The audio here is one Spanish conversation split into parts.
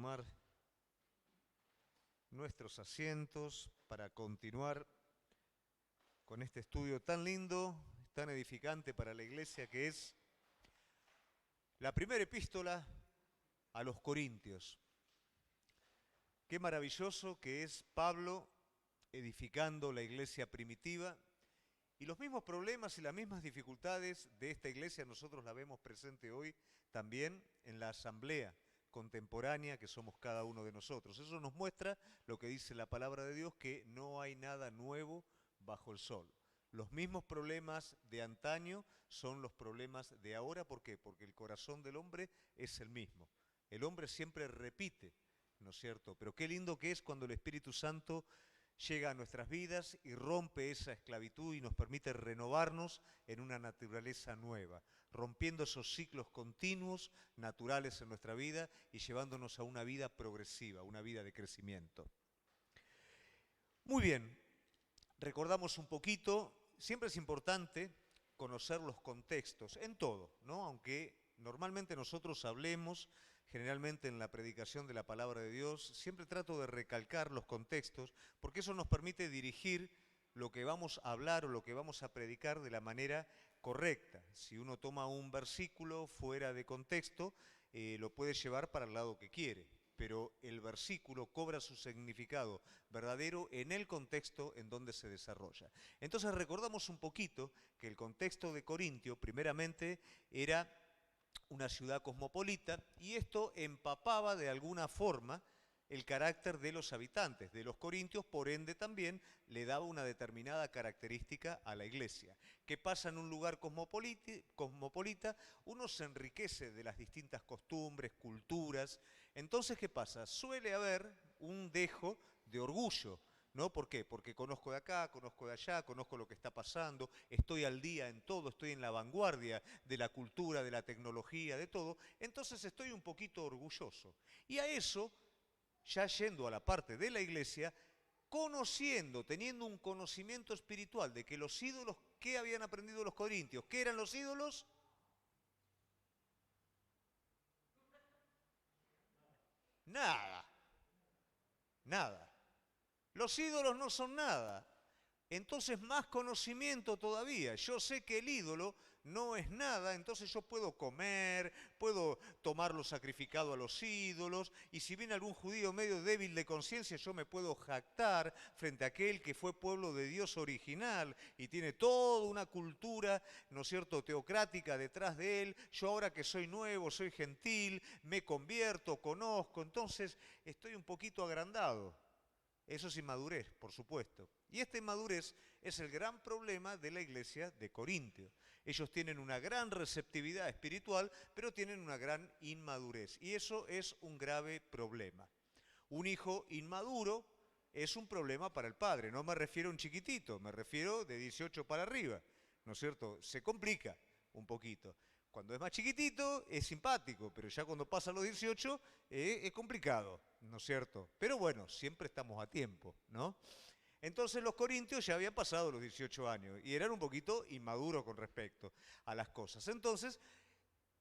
tomar nuestros asientos para continuar con este estudio tan lindo, tan edificante para la iglesia, que es la primera epístola a los Corintios. Qué maravilloso que es Pablo edificando la iglesia primitiva, y los mismos problemas y las mismas dificultades de esta iglesia nosotros la vemos presente hoy también en la asamblea contemporánea que somos cada uno de nosotros. Eso nos muestra lo que dice la palabra de Dios, que no hay nada nuevo bajo el sol. Los mismos problemas de antaño son los problemas de ahora. ¿Por qué? Porque el corazón del hombre es el mismo. El hombre siempre repite, ¿no es cierto? Pero qué lindo que es cuando el Espíritu Santo llega a nuestras vidas y rompe esa esclavitud y nos permite renovarnos en una naturaleza nueva, rompiendo esos ciclos continuos, naturales en nuestra vida y llevándonos a una vida progresiva, una vida de crecimiento. Muy bien, recordamos un poquito, siempre es importante conocer los contextos, en todo, ¿no? Aunque normalmente nosotros hablemos, generalmente en la predicación de la palabra de Dios, siempre trato de recalcar los contextos, porque eso nos permite dirigir lo que vamos a hablar o lo que vamos a predicar de la manera correcta. Si uno toma un versículo fuera de contexto, lo puede llevar para el lado que quiere, pero el versículo cobra su significado verdadero en el contexto en donde se desarrolla. Entonces recordamos un poquito que el contexto de Corintio, primeramente, era una ciudad cosmopolita, y esto empapaba de alguna forma el carácter de los habitantes, de los corintios, por ende también le daba una determinada característica a la iglesia. ¿Qué pasa en un lugar cosmopolita? Uno se enriquece de las distintas costumbres, culturas. Entonces, ¿qué pasa? Suele haber un dejo de orgullo, ¿no? ¿Por qué? Porque conozco de acá, conozco de allá, conozco lo que está pasando, estoy al día en todo, estoy en la vanguardia de la cultura, de la tecnología, de todo. Entonces estoy un poquito orgulloso. Y a eso, ya yendo a la parte de la iglesia, conociendo, teniendo un conocimiento espiritual de que los ídolos, ¿qué habían aprendido los corintios? ¿Qué eran los ídolos? Nada, nada. Los ídolos no son nada. Entonces más conocimiento todavía. Yo sé que el ídolo no es nada, entonces yo puedo comer, puedo tomarlo sacrificado a los ídolos, y si viene algún judío medio débil de conciencia, yo me puedo jactar frente a aquel que fue pueblo de Dios original y tiene toda una cultura, ¿no es cierto?, teocrática detrás de él. Yo ahora que soy nuevo, soy gentil, me convierto, conozco, entonces estoy un poquito agrandado. Eso es inmadurez, por supuesto. Y esta inmadurez es el gran problema de la iglesia de Corintio. Ellos tienen una gran receptividad espiritual, pero tienen una gran inmadurez. Y eso es un grave problema. Un hijo inmaduro es un problema para el padre. No me refiero a un chiquitito, me refiero de 18 para arriba. ¿No es cierto? Se complica un poquito. Cuando es más chiquitito es simpático, pero ya cuando pasa los 18 es complicado, ¿no es cierto? Pero bueno, siempre estamos a tiempo, ¿no? Entonces los corintios ya habían pasado los 18 años y eran un poquito inmaduros con respecto a las cosas. Entonces,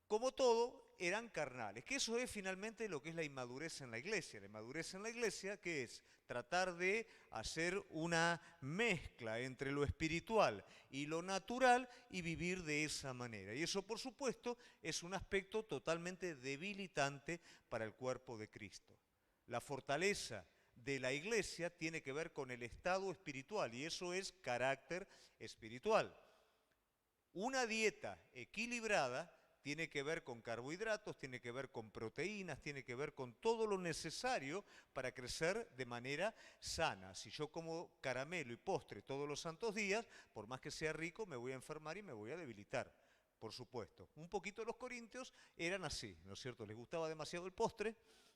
como todo, eran carnales, que eso es finalmente lo que es la inmadurez en la iglesia. La inmadurez en la iglesia, que es tratar de hacer una mezcla entre lo espiritual y lo natural y vivir de esa manera. Y eso, por supuesto, es un aspecto totalmente debilitante para el cuerpo de Cristo. La fortaleza de la iglesia tiene que ver con el estado espiritual, y eso es carácter espiritual. Una dieta equilibrada tiene que ver con carbohidratos, tiene que ver con proteínas, tiene que ver con todo lo necesario para crecer de manera sana. Si yo como caramelo y postre todos los santos días, por más que sea rico, me voy a enfermar y me voy a debilitar, por supuesto. Un poquito los corintios eran así, ¿no es cierto? Les gustaba demasiado el postre,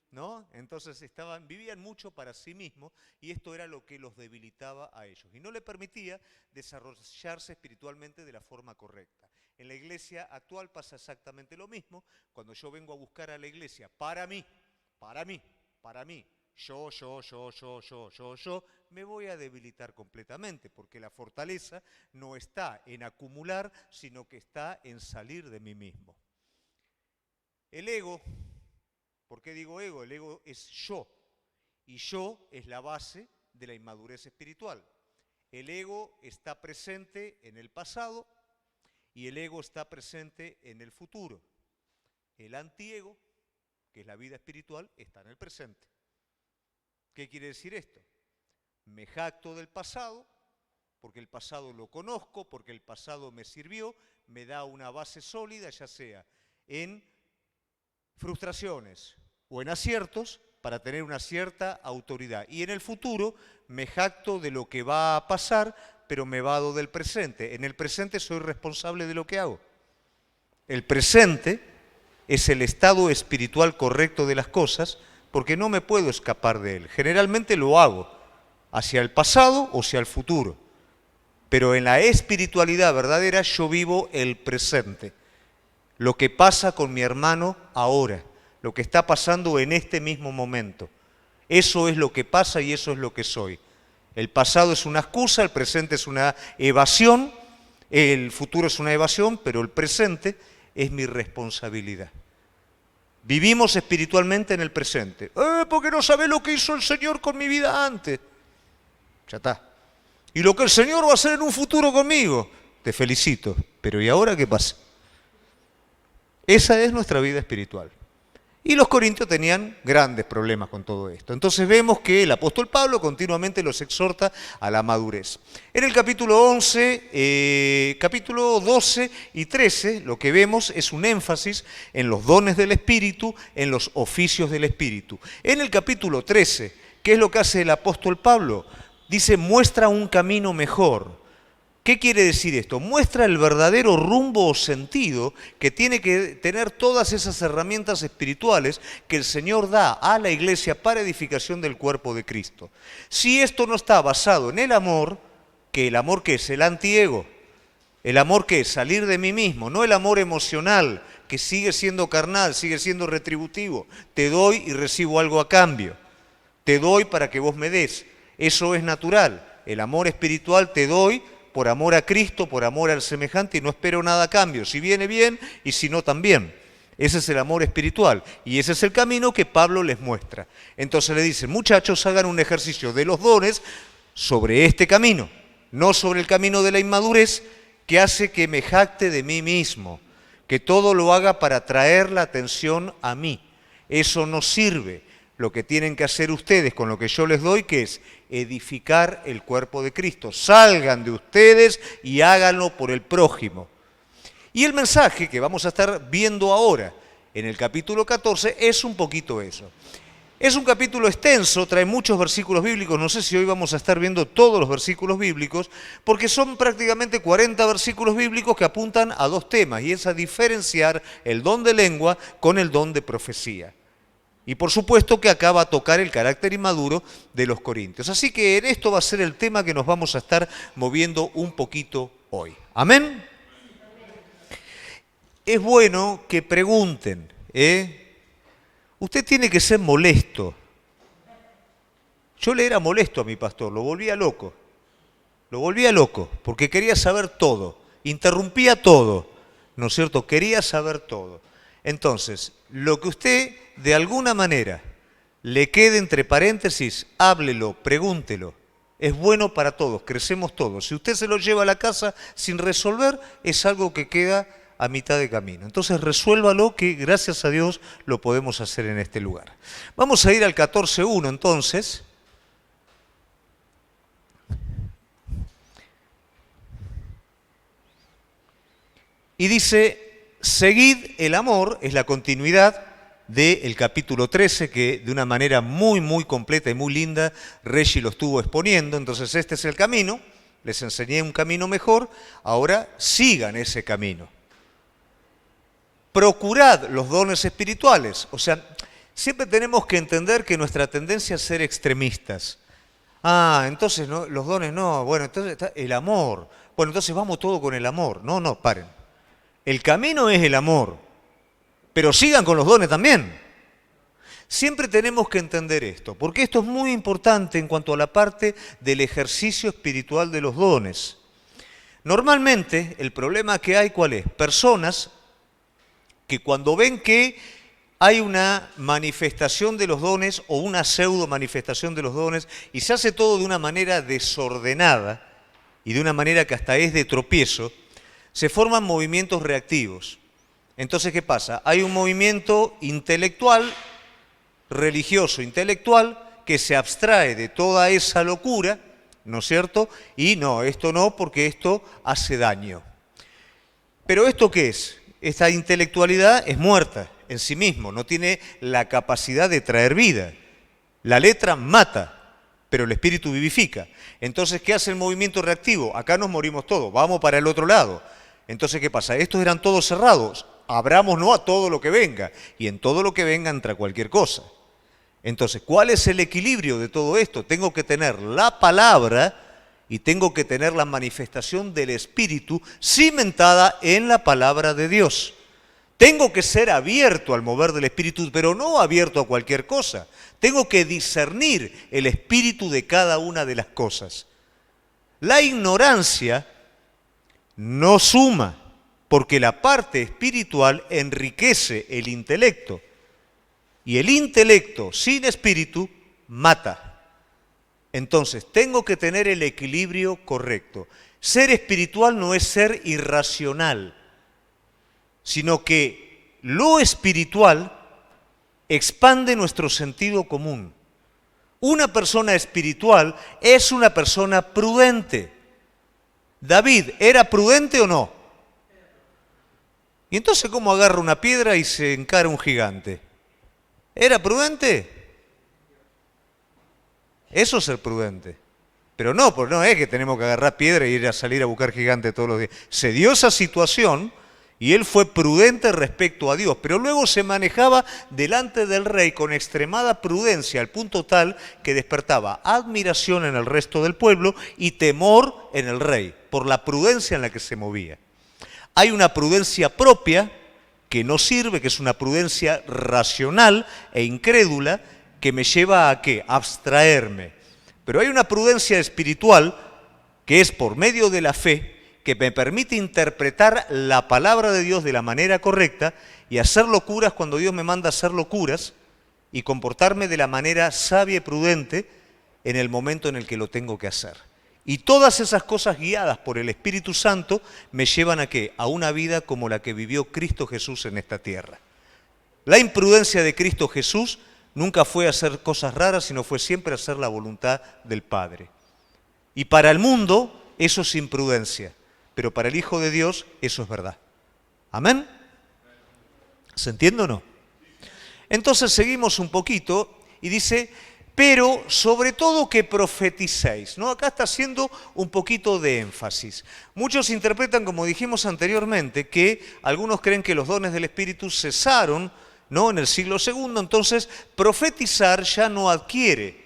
¿no? Entonces vivían mucho para sí mismos, y esto era lo que los debilitaba a ellos y no les permitía desarrollarse espiritualmente de la forma correcta. En la iglesia actual pasa exactamente lo mismo. Cuando yo vengo a buscar a la iglesia para mí, para mí, para mí, yo, me voy a debilitar completamente, porque la fortaleza no está en acumular, sino que está en salir de mí mismo. El ego, ¿Por qué digo ego? El ego es yo, y yo es la base de la inmadurez espiritual. El ego está presente en el pasado y el ego está presente en el futuro. El antiego, que es la vida espiritual, está en el presente. ¿Qué quiere decir esto? Me jacto del pasado, porque el pasado lo conozco, porque el pasado me sirvió, me da una base sólida, ya sea en frustraciones o en aciertos, para tener una cierta autoridad. Y en el futuro me jacto de lo que va a pasar, pero me vado del presente. En el presente soy responsable de lo que hago. El presente es el estado espiritual correcto de las cosas, porque no me puedo escapar de él. Generalmente lo hago hacia el pasado o hacia el futuro. Pero en la espiritualidad verdadera yo vivo el presente. Lo que pasa con mi hermano ahora, lo que está pasando en este mismo momento. Eso es lo que pasa y eso es lo que soy. El pasado es una excusa, el presente es una evasión, el futuro es una evasión, pero el presente es mi responsabilidad. Vivimos espiritualmente en el presente. Porque no sabés lo que hizo el Señor con mi vida antes. Ya está. Y lo que el Señor va a hacer en un futuro conmigo. Te felicito. Pero ¿y ahora qué pasa? Esa es nuestra vida espiritual. Y los corintios tenían grandes problemas con todo esto. Entonces vemos que el apóstol Pablo continuamente los exhorta a la madurez. En el capítulo 11, capítulo 12 y 13, lo que vemos es un énfasis en los dones del Espíritu, en los oficios del Espíritu. En el capítulo 13, ¿qué es lo que hace el apóstol Pablo? Dice, muestra un camino mejor. ¿Qué quiere decir esto? Muestra el verdadero rumbo o sentido que tiene que tener todas esas herramientas espirituales que el Señor da a la iglesia para edificación del cuerpo de Cristo. Si esto no está basado en el amor que es el antiego, el amor que es salir de mí mismo, no el amor emocional, que sigue siendo carnal, sigue siendo retributivo, te doy y recibo algo a cambio, te doy para que vos me des, eso es natural, el amor espiritual te doy por amor a Cristo, por amor al semejante, y no espero nada a cambio. Si viene bien y si no también. Ese es el amor espiritual y ese es el camino que Pablo les muestra. Entonces le dicen, muchachos, hagan un ejercicio de los dones sobre este camino, no sobre el camino de la inmadurez que hace que me jacte de mí mismo, que todo lo haga para atraer la atención a mí. Eso no sirve. Lo que tienen que hacer ustedes con lo que yo les doy, que es edificar el cuerpo de Cristo. Salgan de ustedes y háganlo por el prójimo. Y el mensaje que vamos a estar viendo ahora en el capítulo 14 es un poquito eso. Es un capítulo extenso, trae muchos versículos bíblicos, no sé si hoy vamos a estar viendo todos los versículos bíblicos, porque son prácticamente 40 versículos bíblicos que apuntan a dos temas, y es a diferenciar el don de lengua con el don de profecía. Y por supuesto que acá va a tocar el carácter inmaduro de los corintios. Así que en esto va a ser el tema que nos vamos a estar moviendo un poquito hoy. ¿Amén? Es bueno que pregunten, Usted tiene que ser molesto. Yo le era molesto a mi pastor, lo volvía loco. Lo volvía loco, porque quería saber todo. Interrumpía todo, ¿no es cierto? Quería saber todo. Entonces, lo que usted de alguna manera le quede entre paréntesis, háblelo, pregúntelo. Es bueno para todos, crecemos todos. Si usted se lo lleva a la casa sin resolver, es algo que queda a mitad de camino. Entonces resuélvalo, que gracias a Dios lo podemos hacer en este lugar. Vamos a ir al 14.1 entonces. Y dice, seguid el amor, es la continuidad del capítulo 13, que de una manera muy completa y muy linda, Reggie lo estuvo exponiendo. Entonces este es el camino, les enseñé un camino mejor, ahora sigan ese camino. Procurad los dones espirituales, o sea, siempre tenemos que entender que nuestra tendencia es ser extremistas. Entonces no, los dones no, bueno, entonces está el amor. Bueno, entonces vamos todo con el amor. No, paren. El camino es el amor, pero sigan con los dones también. Siempre tenemos que entender esto, porque esto es muy importante en cuanto a la parte del ejercicio espiritual de los dones. Normalmente, el problema que hay, ¿cuál es? Personas que cuando ven que hay una manifestación de los dones o una pseudo manifestación de los dones y se hace todo de una manera desordenada y de una manera que hasta es de tropiezo, se forman movimientos reactivos. Entonces, ¿qué pasa? Hay un movimiento intelectual, religioso intelectual, que se abstrae de toda esa locura, ¿no es cierto? Y no, esto no, porque esto hace daño. Pero ¿esto qué es? Esta intelectualidad es muerta en sí mismo, no tiene la capacidad de traer vida. La letra mata, pero el espíritu vivifica. Entonces, ¿qué hace el movimiento reactivo? Acá nos morimos todos, vamos para el otro lado. Entonces, ¿qué pasa? Estos eran todos cerrados, abrámonos a todo lo que venga, y en todo lo que venga entra cualquier cosa. Entonces, ¿cuál es el equilibrio de todo esto? Tengo que tener la palabra y tengo que tener la manifestación del Espíritu cimentada en la palabra de Dios. Tengo que ser abierto al mover del Espíritu, pero no abierto a cualquier cosa. Tengo que discernir el espíritu de cada una de las cosas. La ignorancia no suma, porque la parte espiritual enriquece el intelecto. Y el intelecto sin espíritu mata. Entonces, tengo que tener el equilibrio correcto. Ser espiritual no es ser irracional, sino que lo espiritual expande nuestro sentido común. Una persona espiritual es una persona prudente. David, ¿era prudente o no? ¿Y entonces cómo agarra una piedra y se encara un gigante? ¿Era prudente? Eso es ser prudente. Pero no, pues no es que tenemos que agarrar piedra y ir a salir a buscar gigantes todos los días. Se dio esa situación y él fue prudente respecto a Dios, pero luego se manejaba delante del rey con extremada prudencia, al punto tal que despertaba admiración en el resto del pueblo y temor en el rey, por la prudencia en la que se movía. Hay una prudencia propia que no sirve, que es una prudencia racional e incrédula, que me lleva a ¿qué? Abstraerme. Pero hay una prudencia espiritual que es por medio de la fe, que me permite interpretar la palabra de Dios de la manera correcta y hacer locuras cuando Dios me manda a hacer locuras y comportarme de la manera sabia y prudente en el momento en el que lo tengo que hacer. Y todas esas cosas guiadas por el Espíritu Santo me llevan a ¿qué? A una vida como la que vivió Cristo Jesús en esta tierra. La imprudencia de Cristo Jesús nunca fue hacer cosas raras, sino fue siempre hacer la voluntad del Padre. Y para el mundo eso es imprudencia, pero para el Hijo de Dios eso es verdad. ¿Amén? ¿Se entiende o no? Entonces seguimos un poquito y dice, pero sobre todo que profeticéis, ¿no? Acá está haciendo un poquito de énfasis. Muchos interpretan, como dijimos anteriormente, que algunos creen que los dones del Espíritu cesaron, ¿no? En el siglo II, entonces profetizar ya no adquiere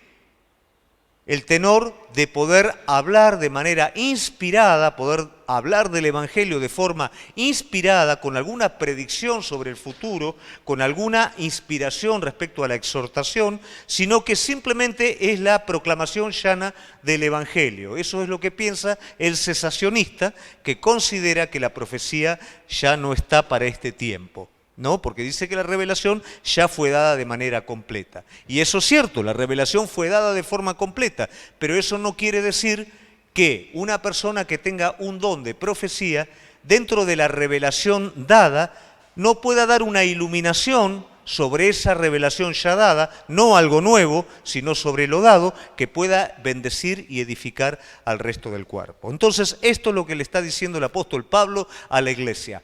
el tenor de poder hablar de manera inspirada, poder hablar del Evangelio de forma inspirada, con alguna predicción sobre el futuro, con alguna inspiración respecto a la exhortación, sino que simplemente es la proclamación llana del Evangelio. Eso es lo que piensa el cesacionista, que considera que la profecía ya no está para este tiempo. No, porque dice que la revelación ya fue dada de manera completa. Y eso es cierto, la revelación fue dada de forma completa, pero eso no quiere decir que una persona que tenga un don de profecía, dentro de la revelación dada, no pueda dar una iluminación sobre esa revelación ya dada, no algo nuevo, sino sobre lo dado, que pueda bendecir y edificar al resto del cuerpo. Entonces, esto es lo que le está diciendo el apóstol Pablo a la iglesia.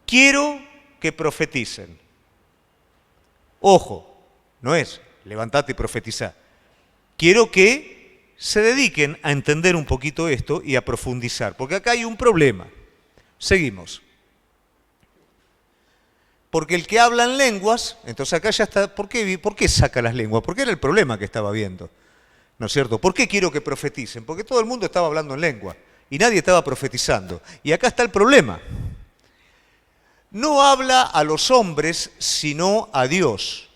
Quiero que profeticen. Ojo, no es levantate y profetizá. Quiero que se dediquen a entender un poquito esto y a profundizar, porque acá hay un problema. Seguimos. Porque el que habla en lenguas, entonces acá ya está, ¿por qué saca las lenguas? Porque era el problema que estaba viendo, ¿no es cierto? ¿Por qué quiero que profeticen? Porque todo el mundo estaba hablando en lengua y nadie estaba profetizando. Y acá está el problema. No habla a los hombres, sino a Dios,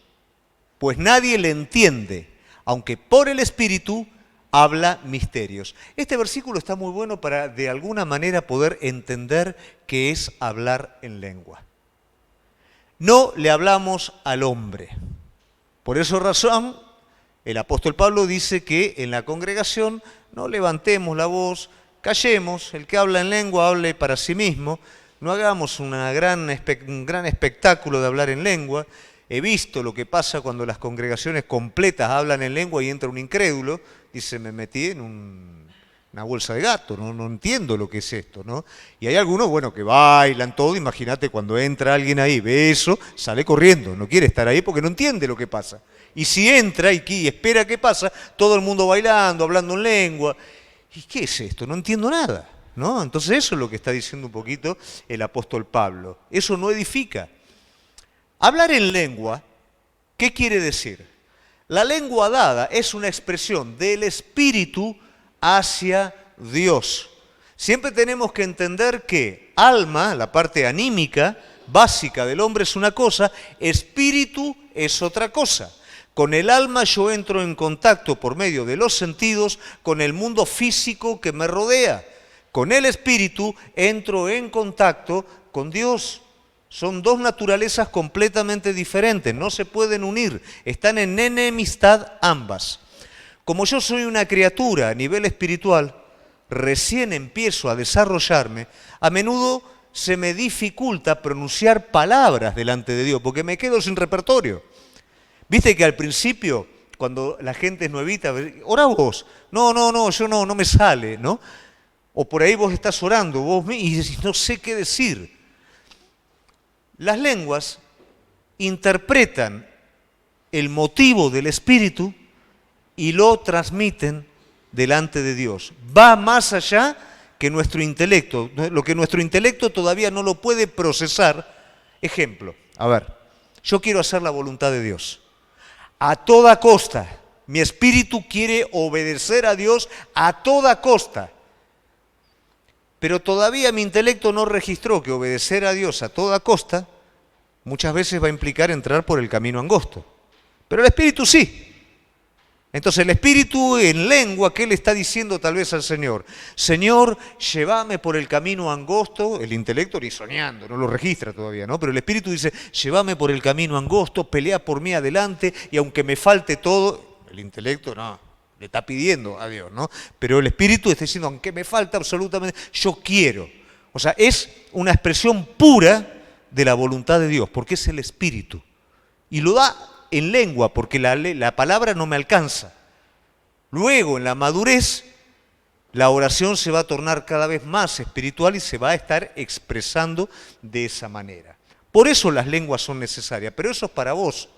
pues nadie le entiende, aunque por el Espíritu habla misterios. Este versículo está muy bueno para, de alguna manera, poder entender qué es hablar en lengua. no le hablamos al hombre. Por esa razón, el apóstol Pablo dice que en la congregación no levantemos la voz, callemos, el que habla en lengua hable para sí mismo, no hagamos un gran espectáculo de hablar en lengua. He visto lo que pasa cuando las congregaciones completas hablan en lengua y entra un incrédulo, dice, me metí en una bolsa de gato, no entiendo lo que es esto, ¿no? Y hay algunos, bueno, que bailan todo, imagínate cuando entra alguien ahí, ve eso, sale corriendo, no quiere estar ahí porque no entiende lo que pasa. Y si entra y espera qué pasa, todo el mundo bailando, hablando en lengua. ¿Y qué es esto? No entiendo nada, ¿no? Entonces eso es lo que está diciendo un poquito el apóstol Pablo. Eso no edifica. Hablar en lengua, ¿qué quiere decir? La lengua dada es una expresión del espíritu hacia Dios. Siempre tenemos que entender que alma, la parte anímica, básica del hombre es una cosa, espíritu es otra cosa. Con el alma yo entro en contacto por medio de los sentidos con el mundo físico que me rodea. Con el espíritu entro en contacto con Dios. Son dos naturalezas completamente diferentes, no se pueden unir, están en enemistad ambas. Como yo soy una criatura a nivel espiritual, recién empiezo a desarrollarme, a menudo se me dificulta pronunciar palabras delante de Dios, porque me quedo sin repertorio. Viste que al principio, cuando la gente es nuevita, ora vos. No, yo no me sale, ¿no? O por ahí vos estás orando, y no sé qué decir. Las lenguas interpretan el motivo del Espíritu y lo transmiten delante de Dios. Va más allá que nuestro intelecto, lo que nuestro intelecto todavía no lo puede procesar. Ejemplo, a ver, yo quiero hacer la voluntad de Dios. A toda costa, mi espíritu quiere obedecer a Dios a toda costa. Pero todavía mi intelecto no registró que obedecer a Dios a toda costa muchas veces va a implicar entrar por el camino angosto. Pero el espíritu sí. Entonces el espíritu en lengua, ¿qué le está diciendo tal vez al Señor? Señor, llévame por el camino angosto. El intelecto ni soñando, no lo registra todavía, ¿no? Pero el espíritu dice, llévame por el camino angosto, pelea por mí adelante y aunque me falte todo, el intelecto no, le está pidiendo a Dios, ¿no? Pero el espíritu está diciendo, aunque me falta absolutamente, yo quiero. O sea, es una expresión pura de la voluntad de Dios, porque es el espíritu. Y lo da en lengua, porque la palabra no me alcanza. Luego, en la madurez, la oración se va a tornar cada vez más espiritual y se va a estar expresando de esa manera. Por eso las lenguas son necesarias, pero eso es para vos.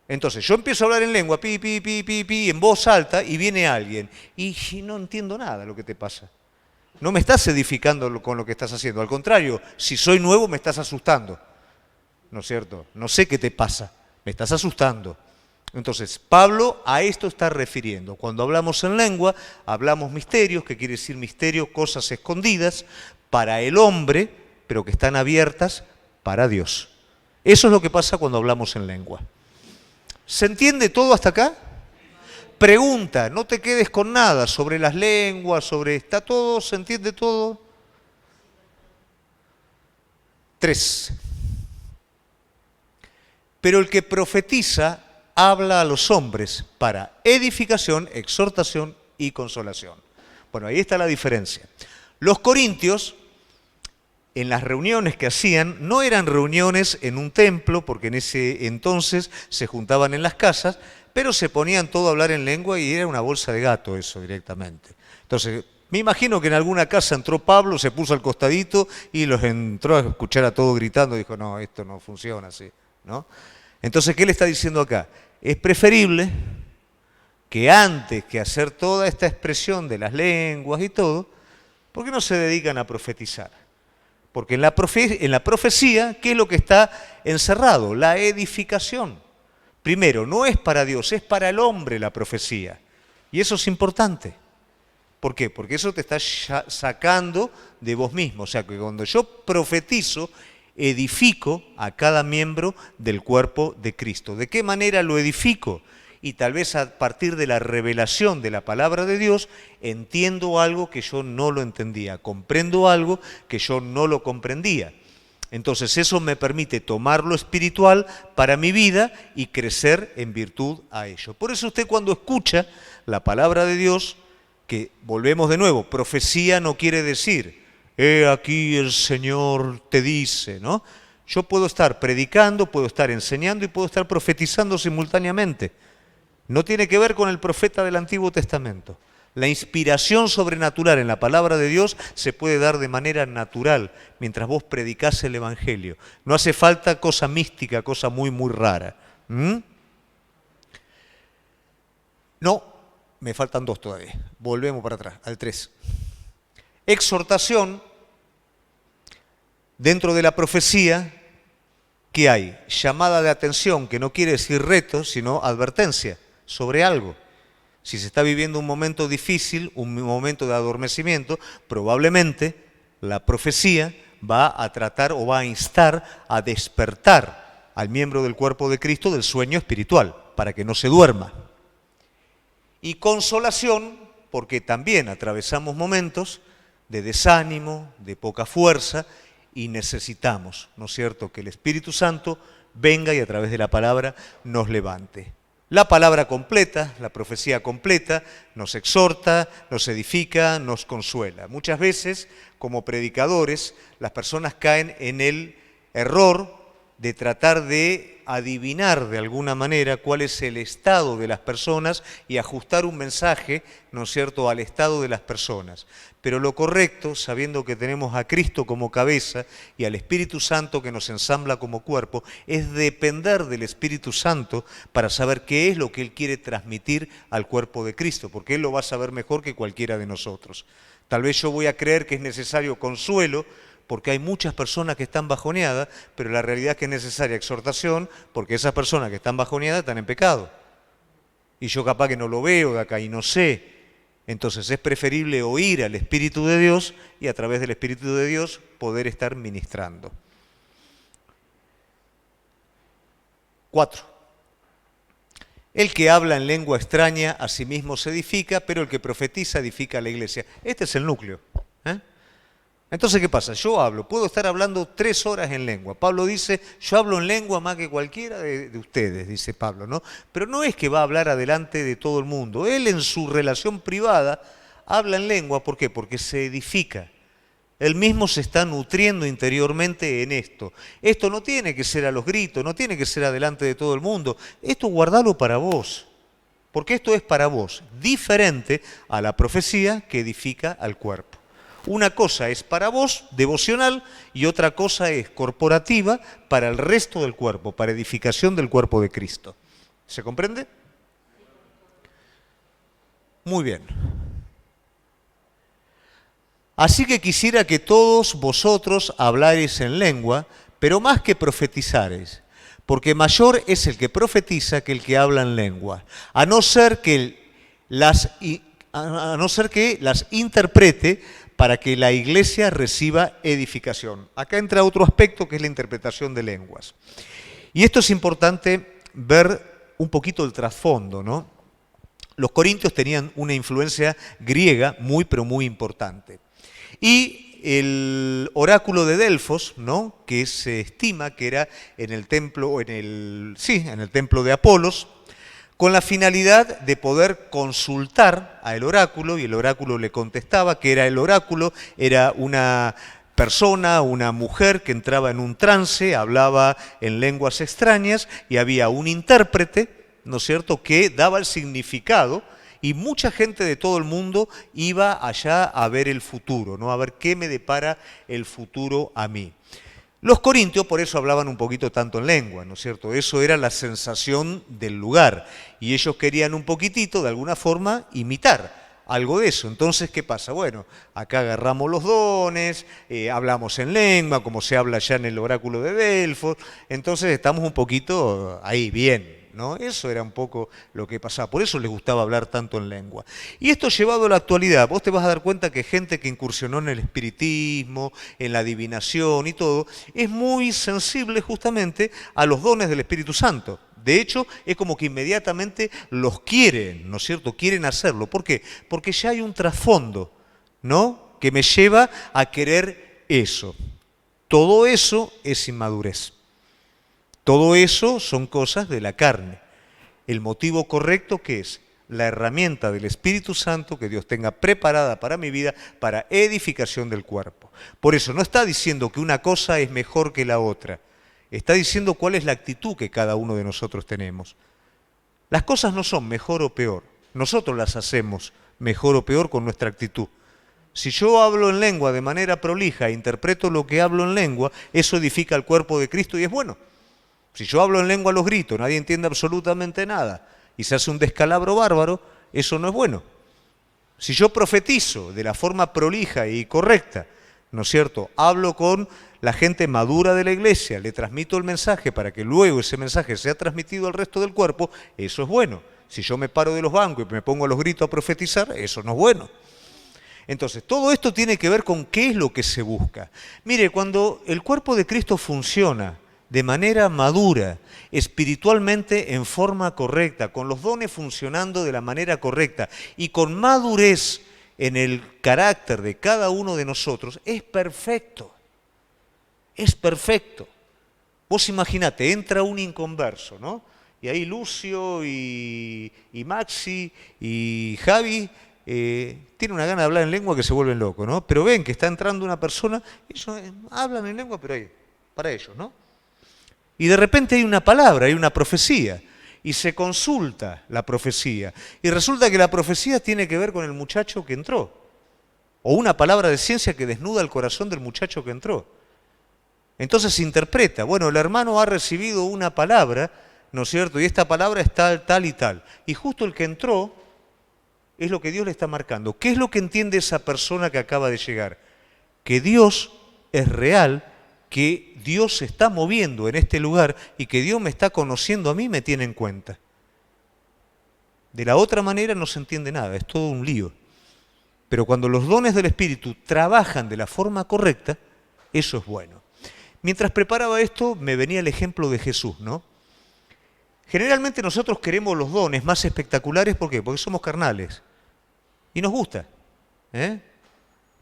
Entonces, yo empiezo a hablar en lengua, pi, en voz alta, y viene alguien, y no entiendo nada de lo que te pasa. No me estás edificando con lo que estás haciendo, al contrario, si soy nuevo me estás asustando, ¿no es cierto? No sé qué te pasa. Me estás asustando. Entonces, Pablo a esto está refiriendo. Cuando hablamos en lengua, hablamos misterios, que quiere decir misterio, cosas escondidas para el hombre, pero que están abiertas para Dios. Eso es lo que pasa cuando hablamos en lengua. ¿Se entiende todo hasta acá? Pregunta, no te quedes con nada sobre las lenguas, ¿está todo? ¿Se entiende todo? 3. Pero el que profetiza habla a los hombres para edificación, exhortación y consolación. Bueno, ahí está la diferencia. Los corintios, en las reuniones que hacían, no eran reuniones en un templo, porque en ese entonces se juntaban en las casas, pero se ponían todo a hablar en lengua y era una bolsa de gato eso directamente. Entonces, me imagino que en alguna casa entró Pablo, se puso al costadito y los entró a escuchar a todos gritando y dijo, no, esto no funciona así, ¿no? Entonces, ¿qué le está diciendo acá? Es preferible que antes que hacer toda esta expresión de las lenguas y todo, ¿por qué no se dedican a profetizar? Porque en la profecía, ¿qué es lo que está encerrado? La edificación. Primero, no es para Dios, es para el hombre la profecía. Y eso es importante. ¿Por qué? Porque eso te está sacando de vos mismo. O sea, que cuando yo profetizo, edifico a cada miembro del cuerpo de Cristo. ¿De qué manera lo edifico? Y tal vez a partir de la revelación de la palabra de Dios, entiendo algo que yo no lo entendía, comprendo algo que yo no lo comprendía. Entonces eso me permite tomar lo espiritual para mi vida y crecer en virtud a ello. Por eso usted cuando escucha la palabra de Dios, que volvemos de nuevo, profecía no quiere decir, he aquí el Señor te dice, ¿no? Yo puedo estar predicando, puedo estar enseñando y puedo estar profetizando simultáneamente. No tiene que ver con el profeta del Antiguo Testamento. La inspiración sobrenatural en la palabra de Dios se puede dar de manera natural mientras vos predicás el Evangelio. No hace falta cosa mística, cosa muy, muy rara. No, me faltan dos todavía. Volvemos para atrás, al 3. Exhortación. Dentro de la profecía, ¿qué hay? Llamada de atención, que no quiere decir reto, sino advertencia sobre algo. Si se está viviendo un momento difícil, un momento de adormecimiento, probablemente la profecía va a tratar o va a instar a despertar al miembro del cuerpo de Cristo del sueño espiritual, para que no se duerma. Y consolación, porque también atravesamos momentos de desánimo, de poca fuerza, y necesitamos, ¿no es cierto?, que el Espíritu Santo venga y a través de la palabra nos levante. La palabra completa, la profecía completa, nos exhorta, nos edifica, nos consuela. Muchas veces, como predicadores, las personas caen en el error de tratar de adivinar de alguna manera cuál es el estado de las personas y ajustar un mensaje, ¿no es cierto?, al estado de las personas. Pero lo correcto, sabiendo que tenemos a Cristo como cabeza y al Espíritu Santo que nos ensambla como cuerpo, es depender del Espíritu Santo para saber qué es lo que Él quiere transmitir al cuerpo de Cristo, porque Él lo va a saber mejor que cualquiera de nosotros. Tal vez yo voy a creer que es necesario consuelo, porque hay muchas personas que están bajoneadas, pero la realidad es que es necesaria exhortación, porque esas personas que están bajoneadas están en pecado. Y yo capaz que no lo veo de acá y no sé. Entonces es preferible oír al Espíritu de Dios y a través del Espíritu de Dios poder estar ministrando. 4. El que habla en lengua extraña a sí mismo se edifica, pero el que profetiza edifica a la iglesia. Este es el núcleo. Entonces, ¿qué pasa? Yo hablo, puedo estar hablando 3 horas en lengua. Pablo dice, yo hablo en lengua más que cualquiera de ustedes, dice Pablo, ¿no? Pero no es que va a hablar adelante de todo el mundo. Él en su relación privada habla en lengua, ¿por qué? Porque se edifica. Él mismo se está nutriendo interiormente en esto. Esto no tiene que ser a los gritos, no tiene que ser adelante de todo el mundo. Esto guardalo para vos, porque esto es para vos, diferente a la profecía que edifica al cuerpo. Una cosa es para vos, devocional, y otra cosa es corporativa para el resto del cuerpo, para edificación del cuerpo de Cristo. ¿Se comprende? Muy bien. Así que quisiera que todos vosotros hablareis en lengua, pero más que profetizareis, porque mayor es el que profetiza que el que habla en lengua, a no ser que las interprete para que la iglesia reciba edificación. Acá entra otro aspecto que es la interpretación de lenguas. Y esto es importante ver un poquito el trasfondo, ¿no? Los corintios tenían una influencia griega muy, pero muy importante. Y el oráculo de Delfos, ¿no?, que se estima que era en el templo, en el templo de Apolos, con la finalidad de poder consultar al oráculo, y el oráculo le contestaba que era el oráculo, era una persona, una mujer que entraba en un trance, hablaba en lenguas extrañas y había un intérprete, ¿no es cierto?, que daba el significado y mucha gente de todo el mundo iba allá a ver el futuro, ¿no?, a ver qué me depara el futuro a mí. Los corintios por eso hablaban un poquito tanto en lengua, ¿no es cierto? Eso era la sensación del lugar y ellos querían un poquitito, de alguna forma, imitar algo de eso. Entonces, ¿qué pasa? Bueno, acá agarramos los dones, hablamos en lengua, como se habla ya en el oráculo de Delfos, entonces estamos un poquito ahí, bien, ¿no? Eso era un poco lo que pasaba, por eso les gustaba hablar tanto en lengua. Y esto llevado a la actualidad, vos te vas a dar cuenta que gente que incursionó en el espiritismo, en la adivinación y todo, es muy sensible justamente a los dones del Espíritu Santo. De hecho, es como que inmediatamente los quieren, ¿no es cierto? Quieren hacerlo. ¿Por qué? Porque ya hay un trasfondo, ¿no?, que me lleva a querer eso. Todo eso es inmadurez. Todo eso son cosas de la carne. El motivo correcto, ¿qué es? La herramienta del Espíritu Santo que Dios tenga preparada para mi vida, para edificación del cuerpo. Por eso no está diciendo que una cosa es mejor que la otra. Está diciendo cuál es la actitud que cada uno de nosotros tenemos. Las cosas no son mejor o peor. Nosotros las hacemos mejor o peor con nuestra actitud. Si yo hablo en lengua de manera prolija e interpreto lo que hablo en lengua, eso edifica el cuerpo de Cristo y es bueno. Si yo hablo en lengua a los gritos, nadie entiende absolutamente nada y se hace un descalabro bárbaro, eso no es bueno. Si yo profetizo de la forma prolija y correcta, ¿no es cierto? Hablo con la gente madura de la iglesia, le transmito el mensaje para que luego ese mensaje sea transmitido al resto del cuerpo, eso es bueno. Si yo me paro de los bancos y me pongo a los gritos a profetizar, eso no es bueno. Entonces, todo esto tiene que ver con qué es lo que se busca. Mire, cuando el cuerpo de Cristo funciona de manera madura, espiritualmente en forma correcta, con los dones funcionando de la manera correcta y con madurez en el carácter de cada uno de nosotros, es perfecto. Es perfecto. Vos imaginate, entra un inconverso, ¿no? Y ahí Lucio y Maxi y Javi tienen una gana de hablar en lengua que se vuelven locos, ¿no? Pero ven que está entrando una persona, ellos hablan en lengua, pero ahí, para ellos, ¿no? Y de repente hay una palabra, hay una profecía, y se consulta la profecía. Y resulta que la profecía tiene que ver con el muchacho que entró, o una palabra de ciencia que desnuda el corazón del muchacho que entró. Entonces se interpreta, bueno, el hermano ha recibido una palabra, ¿no es cierto? Y esta palabra es tal, tal y tal. Y justo el que entró es lo que Dios le está marcando. ¿Qué es lo que entiende esa persona que acaba de llegar? Que Dios es real, que Dios se está moviendo en este lugar y que Dios me está conociendo a mí, me tiene en cuenta. De la otra manera no se entiende nada, es todo un lío. Pero cuando los dones del Espíritu trabajan de la forma correcta, eso es bueno. Mientras preparaba esto, me venía el ejemplo de Jesús, ¿no? Generalmente nosotros queremos los dones más espectaculares, ¿por qué? Porque somos carnales. Y nos gusta.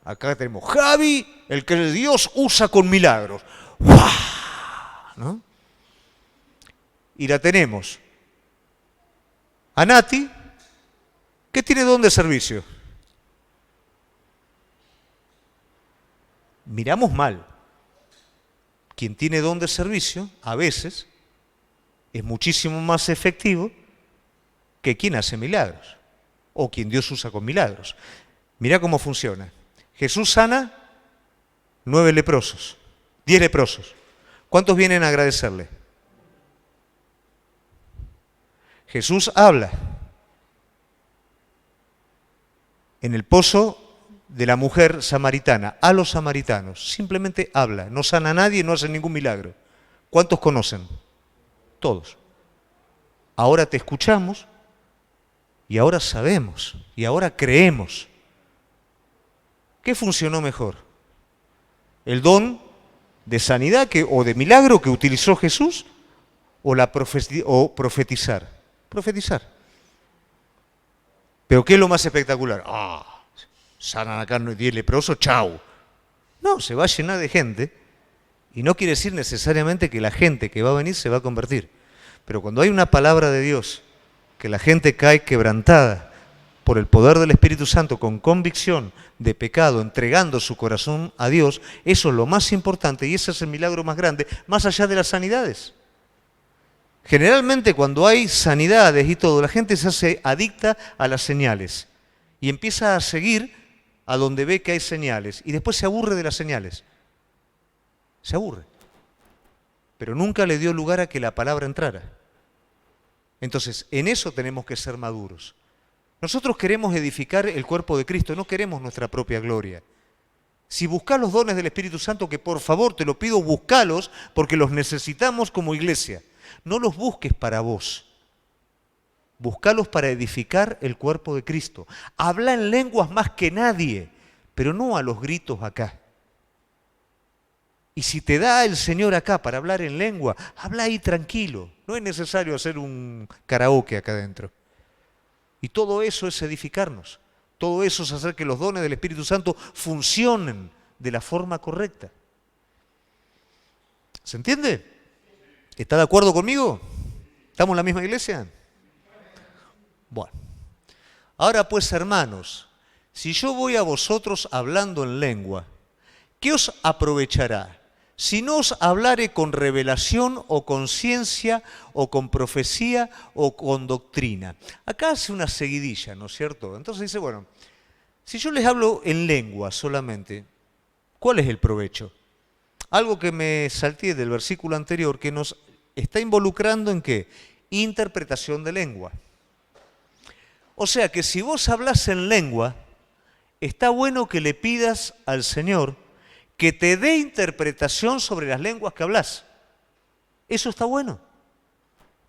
Acá tenemos Javi, el que Dios usa con milagros. ¡Wow! ¿No? Y la tenemos a Nati, que tiene don de servicio. Miramos mal. Quien tiene don de servicio, a veces, es muchísimo más efectivo que quien hace milagros, o quien Dios usa con milagros. Mirá cómo funciona. Jesús sana 9 leprosos, 10 leprosos. ¿Cuántos vienen a agradecerle? Jesús habla. En el pozo de la mujer samaritana, a los samaritanos, simplemente habla, no sana a nadie, no hace ningún milagro. ¿Cuántos conocen? Todos. Ahora te escuchamos y ahora sabemos y ahora creemos. ¿Qué funcionó mejor? ¿El don de sanidad o de milagro que utilizó Jesús o profetizar? Profetizar. ¿Pero qué es lo más espectacular? Sanan acá 10 leprosos, chau. No, se va a llenar de gente y no quiere decir necesariamente que la gente que va a venir se va a convertir. Pero cuando hay una palabra de Dios, que la gente cae quebrantada por el poder del Espíritu Santo, con convicción de pecado, entregando su corazón a Dios, eso es lo más importante y ese es el milagro más grande, más allá de las sanidades. Generalmente cuando hay sanidades y todo, la gente se hace adicta a las señales y empieza a seguir a donde ve que hay señales y después se aburre de las señales. Se aburre. Pero nunca le dio lugar a que la palabra entrara. Entonces, en eso tenemos que ser maduros. Nosotros queremos edificar el cuerpo de Cristo, no queremos nuestra propia gloria. Si buscas los dones del Espíritu Santo, que por favor te lo pido, búscalos porque los necesitamos como iglesia. No los busques para vos. Búscalos para edificar el cuerpo de Cristo. Habla en lenguas más que nadie, pero no a los gritos acá. Y si te da el Señor acá para hablar en lengua, habla ahí tranquilo. No es necesario hacer un karaoke acá adentro. Y todo eso es edificarnos. Todo eso es hacer que los dones del Espíritu Santo funcionen de la forma correcta. ¿Se entiende? ¿Está de acuerdo conmigo? ¿Estamos en la misma iglesia? Bueno. Ahora pues, hermanos, si yo voy a vosotros hablando en lengua, ¿qué os aprovechará? Si no os hablare con revelación o con ciencia o con profecía o con doctrina. Acá hace una seguidilla, ¿no es cierto? Entonces dice, bueno, si yo les hablo en lengua solamente, ¿cuál es el provecho? Algo que me salté del versículo anterior, que nos está involucrando en ¿qué? Interpretación de lengua. O sea que si vos hablas en lengua, está bueno que le pidas al Señor que te dé interpretación sobre las lenguas que hablas. Eso está bueno,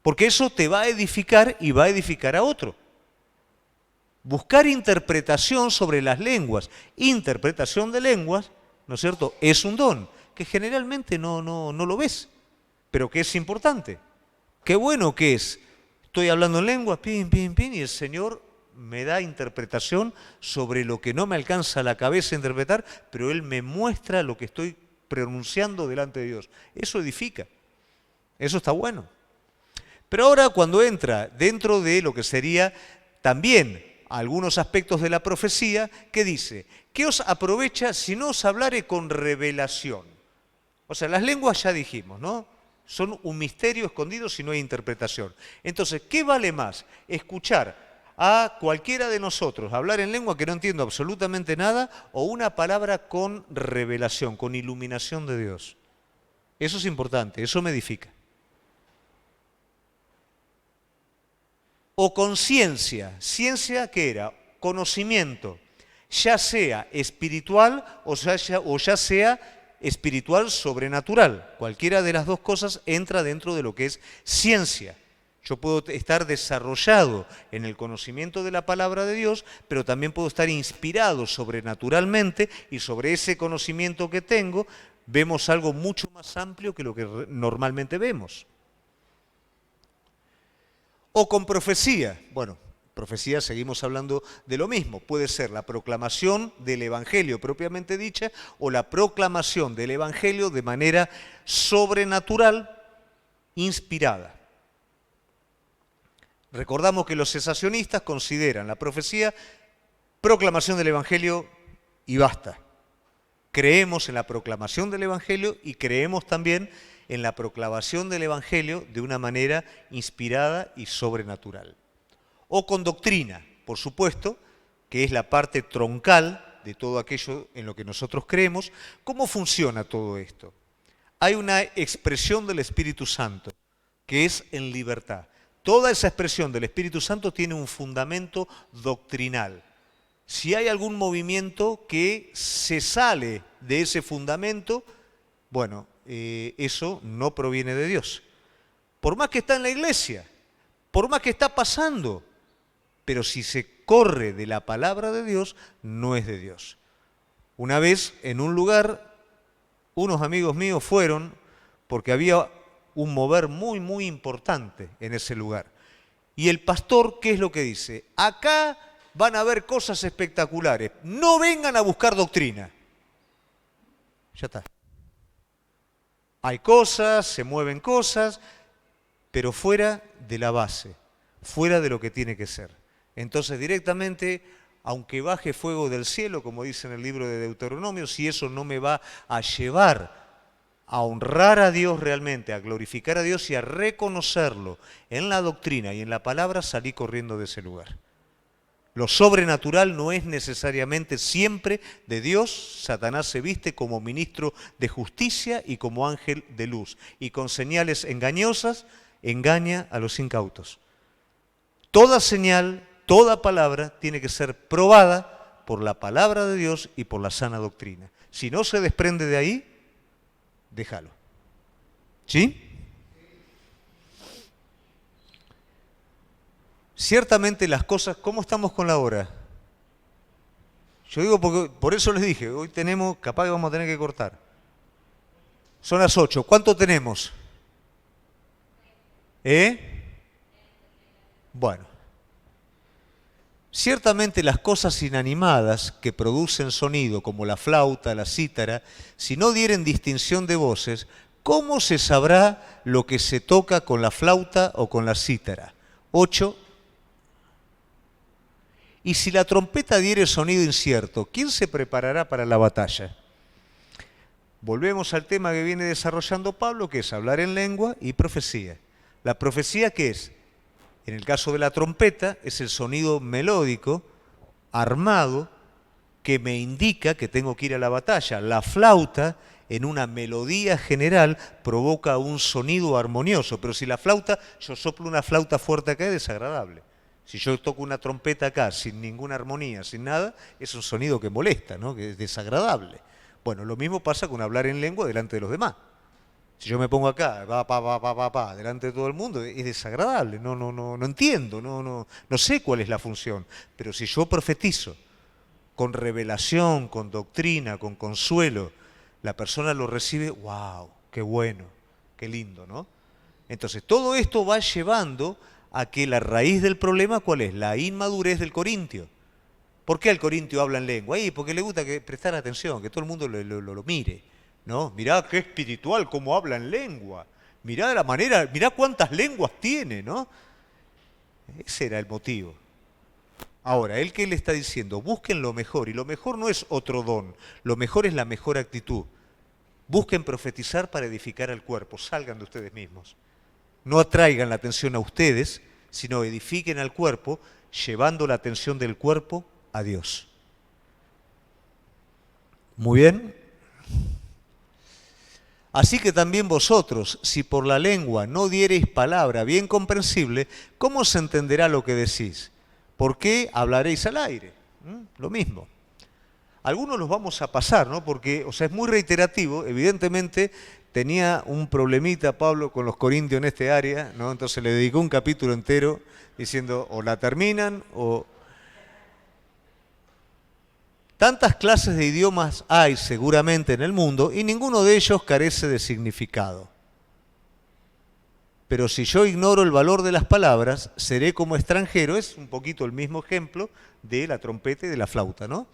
porque eso te va a edificar y va a edificar a otro. Buscar interpretación sobre las lenguas, interpretación de lenguas, ¿no es cierto?, es un don que generalmente no lo ves, pero que es importante. Qué bueno que es. Estoy hablando en lengua, pin, pin, pin, y el Señor me da interpretación sobre lo que no me alcanza la cabeza a interpretar, pero Él me muestra lo que estoy pronunciando delante de Dios. Eso edifica. Eso está bueno. Pero ahora cuando entra dentro de lo que sería también algunos aspectos de la profecía, ¿qué dice? ¿Qué os aprovecha si no os hablare con revelación? O sea, las lenguas ya dijimos, ¿no? Son un misterio escondido si no hay interpretación. Entonces, ¿qué vale más? Escuchar a cualquiera de nosotros hablar en lengua que no entiendo absolutamente nada o una palabra con revelación, con iluminación de Dios. Eso es importante, eso me edifica. O con ciencia. ¿Ciencia qué era? Conocimiento, ya sea espiritual o ya sea espiritual sobrenatural. Cualquiera de las dos cosas entra dentro de lo que es ciencia. Yo puedo estar desarrollado en el conocimiento de la palabra de Dios, pero también puedo estar inspirado sobrenaturalmente y sobre ese conocimiento que tengo vemos algo mucho más amplio que lo que normalmente vemos. O con profecía. Bueno, profecía seguimos hablando de lo mismo. Puede ser la proclamación del Evangelio propiamente dicha o la proclamación del Evangelio de manera sobrenatural, inspirada. Recordamos que los cesacionistas consideran la profecía proclamación del Evangelio y basta. Creemos en la proclamación del Evangelio y creemos también en la proclamación del Evangelio de una manera inspirada y sobrenatural. O con doctrina, por supuesto, que es la parte troncal de todo aquello en lo que nosotros creemos. ¿Cómo funciona todo esto? Hay una expresión del Espíritu Santo, que es en libertad. Toda esa expresión del Espíritu Santo tiene un fundamento doctrinal. Si hay algún movimiento que se sale de ese fundamento, bueno, eso no proviene de Dios. Por más que está en la iglesia, por más que está pasando, pero si se corre de la palabra de Dios, no es de Dios. Una vez en un lugar, unos amigos míos fueron porque había un mover muy, muy importante en ese lugar. Y el pastor, ¿qué es lo que dice? Acá van a haber cosas espectaculares, no vengan a buscar doctrina. Ya está. Hay cosas, se mueven cosas, pero fuera de la base, fuera de lo que tiene que ser. Entonces directamente, aunque baje fuego del cielo, como dice en el libro de Deuteronomio, si eso no me va a llevar a honrar a Dios realmente, a glorificar a Dios y a reconocerlo en la doctrina y en la palabra, salí corriendo de ese lugar. Lo sobrenatural no es necesariamente siempre de Dios. Satanás se viste como ministro de justicia y como ángel de luz. Y con señales engañosas engaña a los incautos. Toda señal, toda palabra tiene que ser probada por la palabra de Dios y por la sana doctrina. Si no se desprende de ahí, déjalo. ¿Sí? Ciertamente las cosas, ¿cómo estamos con la hora? Yo digo, porque por eso les dije, hoy tenemos, capaz que vamos a tener que cortar. Son las 8, ¿cuánto tenemos? Bueno. Ciertamente las cosas inanimadas que producen sonido, como la flauta, la cítara, si no dieren distinción de voces, ¿Cómo se sabrá lo que se toca con la flauta o con la cítara? 8. Y si la trompeta diere sonido incierto, ¿quién se preparará para la batalla? Volvemos al tema que viene desarrollando Pablo, que es hablar en lengua y profecía. ¿La profecía qué es? En el caso de la trompeta, es el sonido melódico, armado, que me indica que tengo que ir a la batalla. La flauta, en una melodía general, provoca un sonido armonioso, pero si la flauta, yo soplo una flauta fuerte acá, es desagradable. Si yo toco una trompeta acá sin ninguna armonía, sin nada, es un sonido que molesta, ¿no? Que es desagradable. Bueno, lo mismo pasa con hablar en lengua delante de los demás. Si yo me pongo acá, delante de todo el mundo, es desagradable, no entiendo, no sé cuál es la función. Pero si yo profetizo con revelación, con doctrina, con consuelo, la persona lo recibe, wow, qué bueno, qué lindo, ¿no? Entonces, todo esto va llevando a que la raíz del problema, ¿cuál es? La inmadurez del corintio. ¿Por qué el corintio habla en lengua? Porque le gusta prestar atención, que todo el mundo lo mire, ¿no? Mirá qué espiritual, cómo habla en lengua. Mirá la manera, mirá cuántas lenguas tiene, ¿no? Ese era el motivo. Ahora, él que le está diciendo, busquen lo mejor, y lo mejor no es otro don, lo mejor es la mejor actitud. Busquen profetizar para edificar al cuerpo, salgan de ustedes mismos. No atraigan la atención a ustedes, sino edifiquen al cuerpo, llevando la atención del cuerpo a Dios. Muy bien. Así que también vosotros, si por la lengua no diereis palabra bien comprensible, ¿cómo se entenderá lo que decís? ¿Por qué hablaréis al aire? Lo mismo. Algunos los vamos a pasar, ¿no? Porque, es muy reiterativo, evidentemente tenía un problemita Pablo con los corintios en este área, ¿no? Entonces le dedicó un capítulo entero diciendo, o la terminan o... Tantas clases de idiomas hay seguramente en el mundo y ninguno de ellos carece de significado. Pero si yo ignoro el valor de las palabras, seré como extranjero. Es un poquito el mismo ejemplo de la trompeta y de la flauta, ¿no?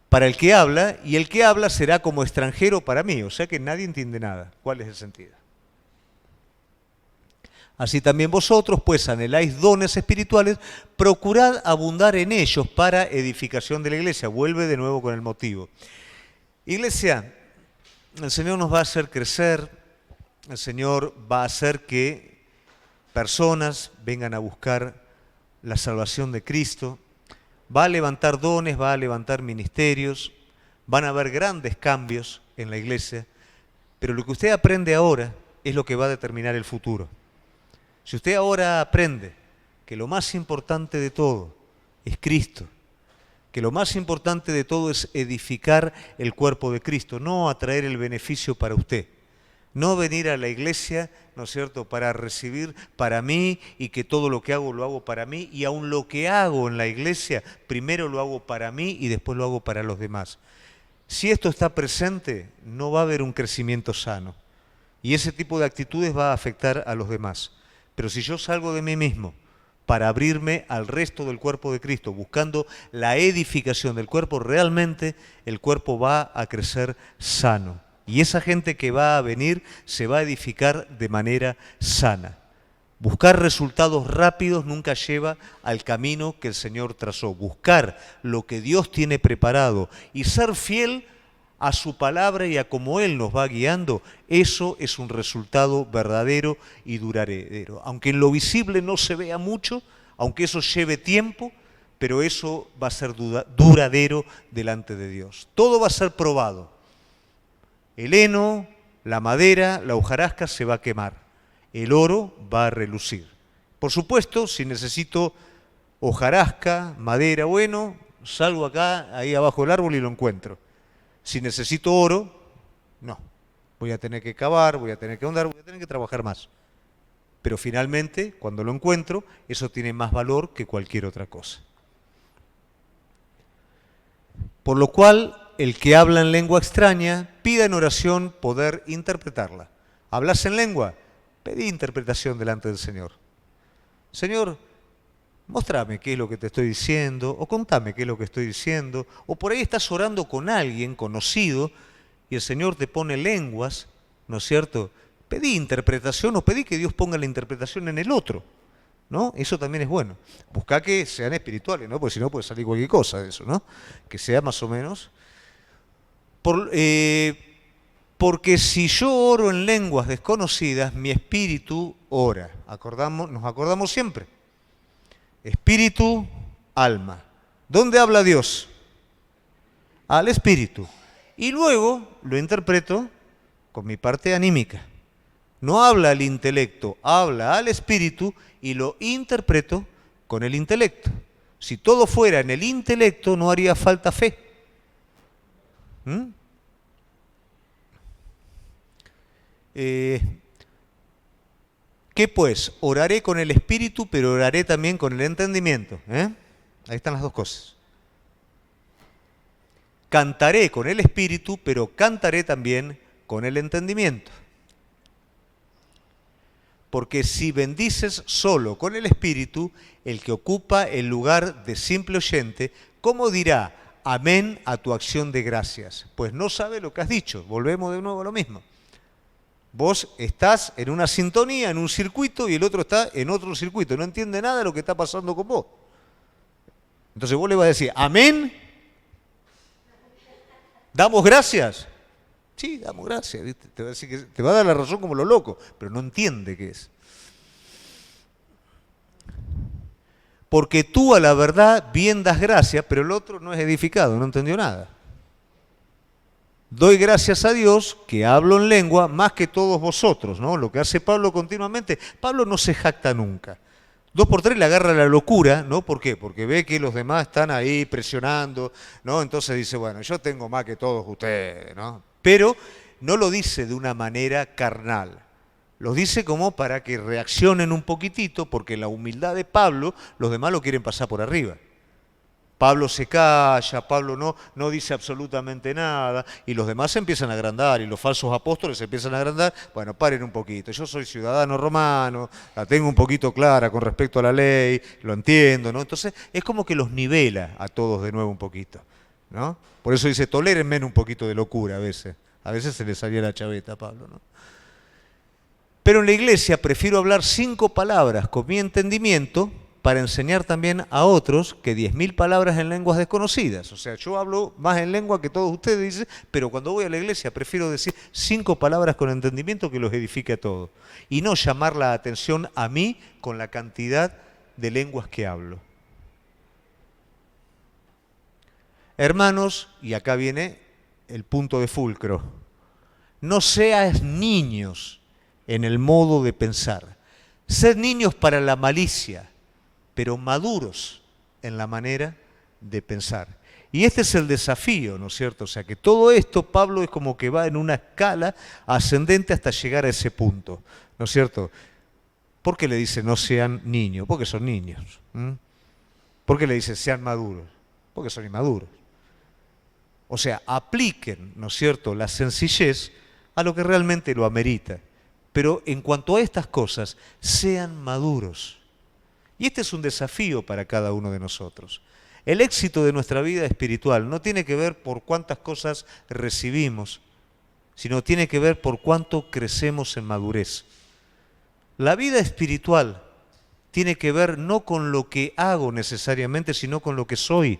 Para el que habla, y el que habla será como extranjero para mí, o sea que nadie entiende nada. ¿Cuál es el sentido? Así también vosotros, pues anheláis dones espirituales, procurad abundar en ellos para edificación de la iglesia. Vuelve de nuevo con el motivo. Iglesia, el Señor nos va a hacer crecer, el Señor va a hacer que personas vengan a buscar la salvación de Cristo, va a levantar dones, va a levantar ministerios, van a haber grandes cambios en la iglesia, pero lo que usted aprende ahora es lo que va a determinar el futuro. Si usted ahora aprende que lo más importante de todo es Cristo, que lo más importante de todo es edificar el cuerpo de Cristo, no atraer el beneficio para usted, no venir a la iglesia, ¿no es cierto?, para recibir para mí y que todo lo que hago lo hago para mí, y aun lo que hago en la iglesia, primero lo hago para mí y después lo hago para los demás. Si esto está presente, no va a haber un crecimiento sano, y ese tipo de actitudes va a afectar a los demás. Pero si yo salgo de mí mismo para abrirme al resto del cuerpo de Cristo, buscando la edificación del cuerpo, realmente el cuerpo va a crecer sano. Y esa gente que va a venir se va a edificar de manera sana. Buscar resultados rápidos nunca lleva al camino que el Señor trazó. Buscar lo que Dios tiene preparado y ser fiel a su palabra y a cómo Él nos va guiando, eso es un resultado verdadero y duradero. Aunque en lo visible no se vea mucho, aunque eso lleve tiempo, pero eso va a ser duradero delante de Dios. Todo va a ser probado. El heno, la madera, la hojarasca se va a quemar. El oro va a relucir. Por supuesto, si necesito hojarasca, madera, bueno, salgo acá, ahí abajo del árbol y lo encuentro. Si necesito oro, no. Voy a tener que cavar, voy a tener que ahondar, voy a tener que trabajar más. Pero finalmente, cuando lo encuentro, eso tiene más valor que cualquier otra cosa. Por lo cual, el que habla en lengua extraña, pida en oración poder interpretarla. ¿Hablas en lengua? Pedí interpretación delante del Señor. Señor, móstrame qué es lo que te estoy diciendo, o contame qué es lo que estoy diciendo, o por ahí estás orando con alguien conocido y el Señor te pone lenguas ¿no es cierto? Pedí interpretación o pedí que Dios ponga la interpretación en el otro, ¿no? Eso también es bueno. Buscá que sean espirituales, ¿no? Porque si no puede salir cualquier cosa de eso, ¿no? Que sea más o menos. Porque si yo oro en lenguas desconocidas, mi espíritu ora. Nos acordamos siempre. Espíritu, alma. ¿Dónde habla Dios? Al espíritu. Y luego lo interpreto con mi parte anímica. No habla al intelecto, habla al espíritu y lo interpreto con el intelecto. Si todo fuera en el intelecto, no haría falta fe. ¿Mm? ¿Qué pues? Oraré con el espíritu, pero oraré también con el entendimiento. Ahí están las dos cosas. Cantaré con el espíritu, pero cantaré también con el entendimiento. Porque si bendices solo con el espíritu, el que ocupa el lugar de simple oyente, ¿cómo dirá amén a tu acción de gracias? Pues no sabe lo que has dicho. Volvemos de nuevo a lo mismo. Vos estás en una sintonía, en un circuito, y el otro está en otro circuito. No entiende nada de lo que está pasando con vos. Entonces vos le vas a decir, amén. ¿Damos gracias? Sí, damos gracias. ¿Viste? Te va a decir que te va a dar la razón como lo loco, pero no entiende qué es. Porque tú a la verdad bien das gracias, pero el otro no es edificado, no entendió nada. Doy gracias a Dios que hablo en lengua más que todos vosotros, ¿no? Lo que hace Pablo continuamente. Pablo no se jacta nunca. 2x3 le agarra la locura, ¿no? ¿Por qué? Porque ve que los demás están ahí presionando, ¿no? Entonces dice, bueno, yo tengo más que todos ustedes, ¿no? Pero no lo dice de una manera carnal. Lo dice como para que reaccionen un poquitito, porque la humildad de Pablo, los demás lo quieren pasar por arriba. Pablo se calla, Pablo no dice absolutamente nada, y los demás se empiezan a agrandar, y los falsos apóstoles se empiezan a agrandar. Bueno, paren un poquito, yo soy ciudadano romano, la tengo un poquito clara con respecto a la ley, lo entiendo, ¿no? Entonces es como que los nivela a todos de nuevo un poquito, ¿no? Por eso dice, tolérenme un poquito de locura a veces se le salía la chaveta a Pablo, ¿no? Pero en la iglesia prefiero hablar 5 palabras con mi entendimiento para enseñar también a otros que 10.000 palabras en lenguas desconocidas. O sea, yo hablo más en lengua que todos ustedes, dicen, pero cuando voy a la iglesia prefiero decir 5 palabras con entendimiento que los edifique a todos. Y no llamar la atención a mí con la cantidad de lenguas que hablo. Hermanos, y acá viene el punto de fulcro, no seas niños en el modo de pensar. Sed niños para la malicia, pero maduros en la manera de pensar. Y este es el desafío, ¿no es cierto? O sea, que todo esto, Pablo es como que va en una escala ascendente hasta llegar a ese punto, ¿no es cierto? ¿Por qué le dice no sean niños? Porque son niños. ¿Por qué le dice sean maduros? Porque son inmaduros. O sea, apliquen, ¿no es cierto?, la sencillez a lo que realmente lo amerita. Pero en cuanto a estas cosas, sean maduros. Y este es un desafío para cada uno de nosotros. El éxito de nuestra vida espiritual no tiene que ver por cuántas cosas recibimos, sino tiene que ver por cuánto crecemos en madurez. La vida espiritual tiene que ver no con lo que hago necesariamente, sino con lo que soy.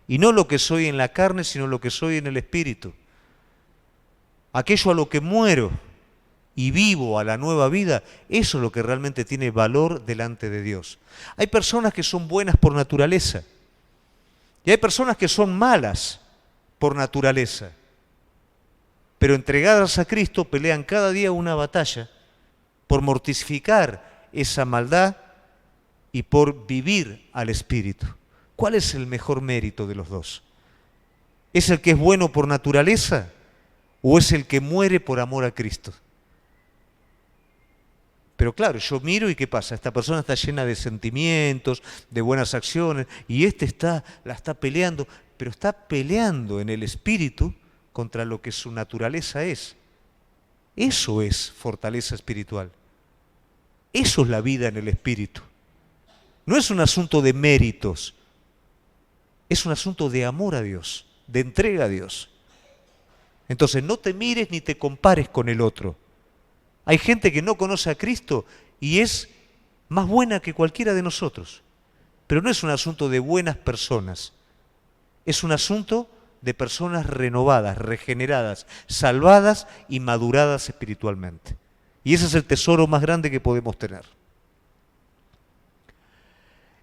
Y no lo que soy en la carne, sino lo que soy en el espíritu. Aquello a lo que muero y vivo a la nueva vida, eso es lo que realmente tiene valor delante de Dios. Hay personas que son buenas por naturaleza y hay personas que son malas por naturaleza, pero entregadas a Cristo pelean cada día una batalla por mortificar esa maldad y por vivir al Espíritu. ¿Cuál es el mejor mérito de los dos? ¿Es el que es bueno por naturaleza o es el que muere por amor a Cristo? Pero claro, yo miro y ¿qué pasa? Esta persona está llena de sentimientos, de buenas acciones, y la está peleando, pero está peleando en el espíritu contra lo que su naturaleza es. Eso es fortaleza espiritual. Eso es la vida en el espíritu. No es un asunto de méritos, es un asunto de amor a Dios, de entrega a Dios. Entonces no te mires ni te compares con el otro. Hay gente que no conoce a Cristo y es más buena que cualquiera de nosotros. Pero no es un asunto de buenas personas. Es un asunto de personas renovadas, regeneradas, salvadas y maduradas espiritualmente. Y ese es el tesoro más grande que podemos tener.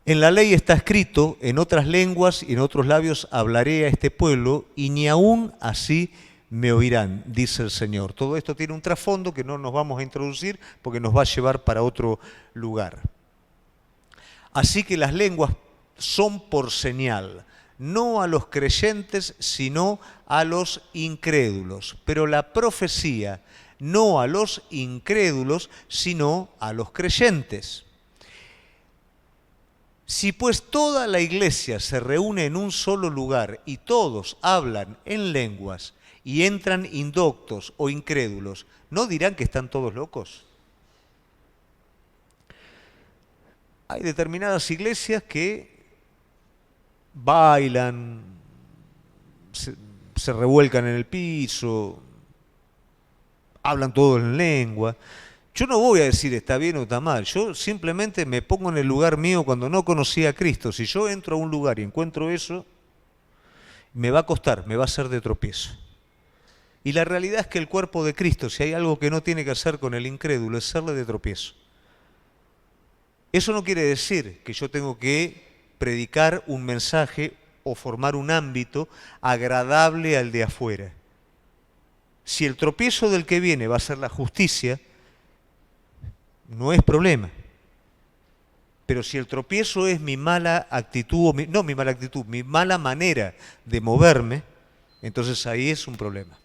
En la ley está escrito, en otras lenguas y en otros labios hablaré a este pueblo, y ni aún así me oirán, dice el Señor. Todo esto tiene un trasfondo que no nos vamos a introducir porque nos va a llevar para otro lugar. Así que las lenguas son por señal, no a los creyentes, sino a los incrédulos. Pero la profecía, no a los incrédulos, sino a los creyentes. Si pues toda la iglesia se reúne en un solo lugar y todos hablan en lenguas y entran indoctos o incrédulos, ¿no dirán que están todos locos? Hay determinadas iglesias que bailan, se revuelcan en el piso, hablan todo en lengua. Yo no voy a decir está bien o está mal, yo simplemente me pongo en el lugar mío cuando no conocía a Cristo. Si yo entro a un lugar y encuentro eso, me va a costar, me va a ser de tropiezo. Y la realidad es que el cuerpo de Cristo, si hay algo que no tiene que hacer con el incrédulo, es serle de tropiezo. Eso no quiere decir que yo tengo que predicar un mensaje o formar un ámbito agradable al de afuera. Si el tropiezo del que viene va a ser la justicia, no es problema. Pero si el tropiezo es mi mala actitud, no mi mala actitud, mi mala manera de moverme, entonces ahí es un problema.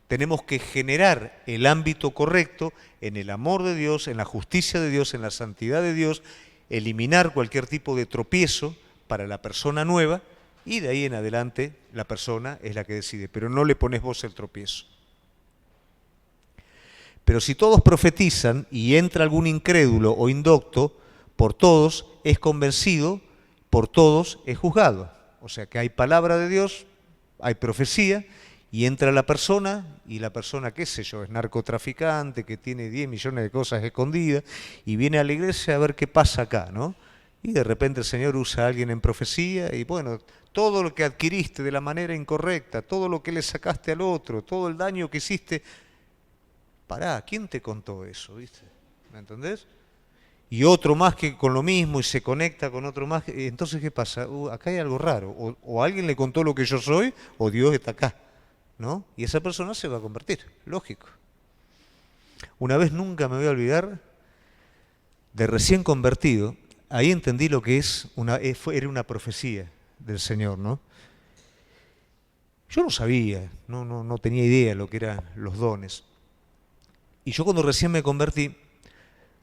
Tenemos que generar el ámbito correcto en el amor de Dios, en la justicia de Dios, en la santidad de Dios, eliminar cualquier tipo de tropiezo para la persona nueva y de ahí en adelante la persona es la que decide, pero no le pones vos el tropiezo. Pero si todos profetizan y entra algún incrédulo o indocto, por todos es convencido, por todos es juzgado. O sea que hay palabra de Dios, hay profecía, y entra la persona, y la persona, qué sé yo, es narcotraficante, que tiene 10 millones de cosas escondidas, y viene a la iglesia a ver qué pasa acá, ¿no? Y de repente el Señor usa a alguien en profecía, y bueno, todo lo que adquiriste de la manera incorrecta, todo lo que le sacaste al otro, todo el daño que hiciste, pará, ¿quién te contó eso, viste? ¿Me entendés? Y otro más que con lo mismo y se conecta con otro más. Entonces, ¿qué pasa? Acá hay algo raro. O alguien le contó lo que yo soy, o Dios está acá, ¿no? Y esa persona se va a convertir, lógico. Una vez nunca me voy a olvidar de recién convertido, ahí entendí lo que era una profecía del Señor, ¿no? Yo no sabía, no tenía idea de lo que eran los dones. Y yo cuando recién me convertí,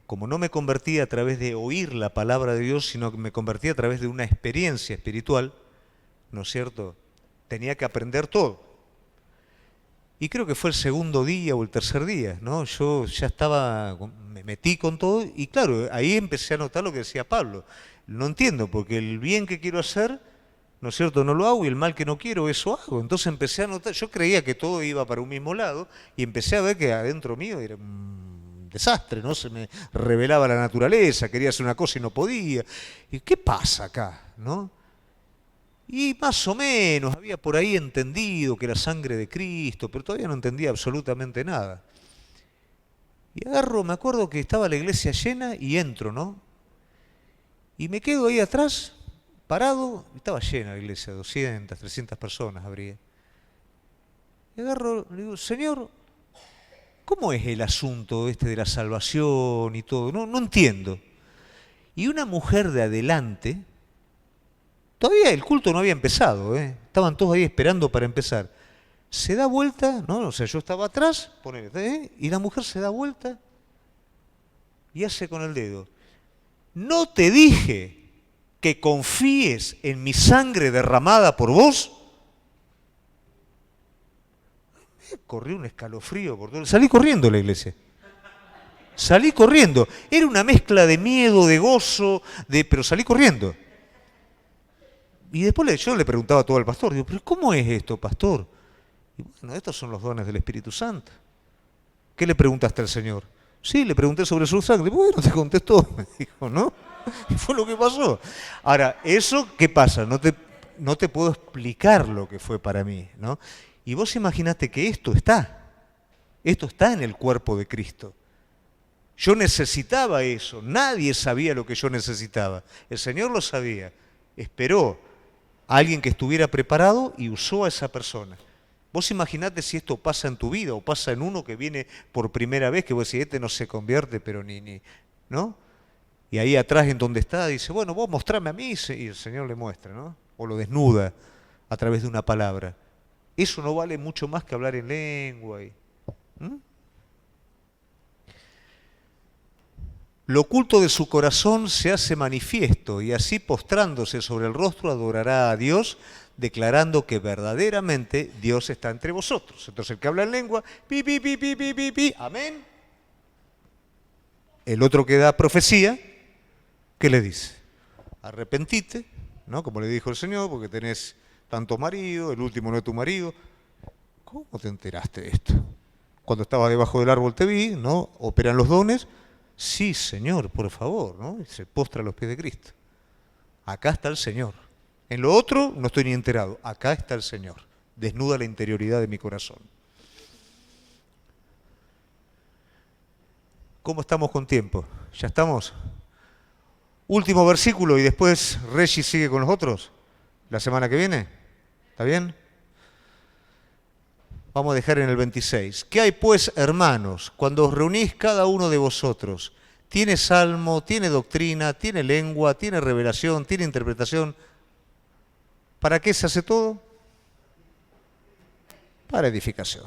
como no me convertí a través de oír la palabra de Dios, sino que me convertí a través de una experiencia espiritual, ¿no es cierto? Tenía que aprender todo. Y creo que fue el segundo día o el tercer día, ¿no? Yo ya me metí con todo y claro, ahí empecé a notar lo que decía Pablo. No entiendo, porque el bien que quiero hacer, ¿no es cierto?, no lo hago y el mal que no quiero, eso hago. Entonces empecé a notar, yo creía que todo iba para un mismo lado y empecé a ver que adentro mío era un desastre, ¿no? Se me revelaba la naturaleza, quería hacer una cosa y no podía. ¿Y qué pasa acá, no? Y más o menos había por ahí entendido que era sangre de Cristo, pero todavía no entendía absolutamente nada. Y me acuerdo que estaba la iglesia llena y entro, ¿no? Y me quedo ahí atrás, parado, estaba llena la iglesia, 200, 300 personas habría. Y le digo, Señor, ¿cómo es el asunto este de la salvación y todo? No entiendo. Y una mujer de adelante, todavía el culto no había empezado, estaban todos ahí esperando para empezar. Se da vuelta, ¿no? O sea, yo estaba atrás, y la mujer se da vuelta y hace con el dedo. ¿No te dije que confíes en mi sangre derramada por vos? Me corrió un escalofrío por todo. Salí corriendo de la iglesia. Salí corriendo. Era una mezcla de miedo, de gozo, pero salí corriendo. Y después yo le preguntaba todo al pastor, digo, ¿pero cómo es esto, pastor? Y bueno, estos son los dones del Espíritu Santo. ¿Qué le preguntaste al Señor? Sí, le pregunté sobre su sangre. Bueno, te contestó, me dijo, ¿no? Y fue lo que pasó. Ahora, ¿eso qué pasa? No te puedo explicar lo que fue para mí, ¿no? Y vos imaginate que esto está en el cuerpo de Cristo. Yo necesitaba eso, nadie sabía lo que yo necesitaba. El Señor lo sabía, esperó a alguien que estuviera preparado y usó a esa persona. Vos imaginate si esto pasa en tu vida o pasa en uno que viene por primera vez, que vos decís, este no se convierte, pero ¿no? Y ahí atrás en donde está dice, bueno, vos mostrame a mí, y el Señor le muestra, ¿no? O lo desnuda a través de una palabra. Eso no vale mucho más que hablar en lengua. ¿Mm? Lo oculto de su corazón se hace manifiesto y así postrándose sobre el rostro adorará a Dios, declarando que verdaderamente Dios está entre vosotros. Entonces el que habla en lengua, pi, pi, pi, pi, pi, pi, pi, amén. El otro que da profecía, ¿qué le dice? Arrepentite, ¿no? Como le dijo el Señor, porque tenés tanto marido, el último no es tu marido. ¿Cómo te enteraste de esto? Cuando estaba debajo del árbol te vi, ¿no? Operan los dones. Sí, Señor, por favor, ¿no? Y se postra a los pies de Cristo. Acá está el Señor. En lo otro no estoy ni enterado. Acá está el Señor. Desnuda la interioridad de mi corazón. ¿Cómo estamos con tiempo? ¿Ya estamos? Último versículo y después Regis sigue con los otros. ¿La semana que viene? ¿Está bien? Vamos a dejar en el 26. ¿Qué hay pues, hermanos, cuando os reunís cada uno de vosotros? ¿Tiene salmo, tiene doctrina, tiene lengua, tiene revelación, tiene interpretación? ¿Para qué se hace todo? Para edificación.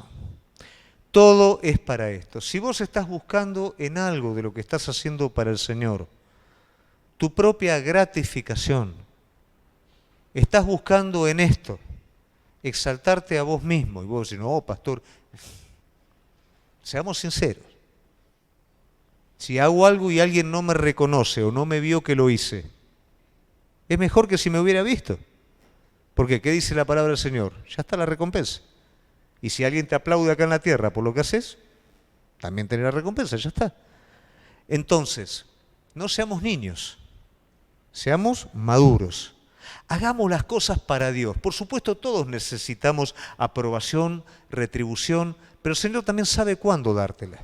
Todo es para esto. Si vos estás buscando en algo de lo que estás haciendo para el Señor, tu propia gratificación, estás buscando en esto, exaltarte a vos mismo. Y vos decís, no, pastor, seamos sinceros. Si hago algo y alguien no me reconoce o no me vio que lo hice, es mejor que si me hubiera visto. Porque, ¿qué dice la palabra del Señor? Ya está la recompensa. Y si alguien te aplaude acá en la tierra por lo que haces, también tenés la recompensa, ya está. Entonces, no seamos niños, seamos maduros. Hagamos las cosas para Dios. Por supuesto, todos necesitamos aprobación, retribución, pero el Señor también sabe cuándo dártela.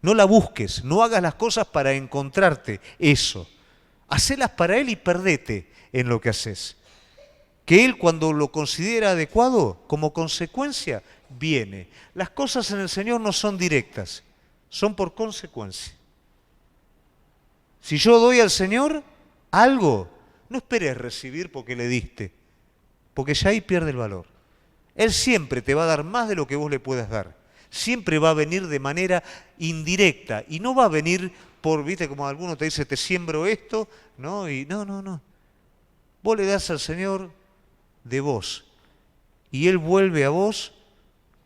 No la busques, no hagas las cosas para encontrarte eso. Hacelas para Él y perdete en lo que haces. Que Él, cuando lo considera adecuado, como consecuencia, viene. Las cosas en el Señor no son directas, son por consecuencia. Si yo doy al Señor algo, no esperes recibir porque le diste, porque ya ahí pierde el valor. Él siempre te va a dar más de lo que vos le puedas dar. Siempre va a venir de manera indirecta y no va a venir por, viste, como alguno te dice, te siembro esto, ¿no? Y no. Vos le das al Señor de vos y Él vuelve a vos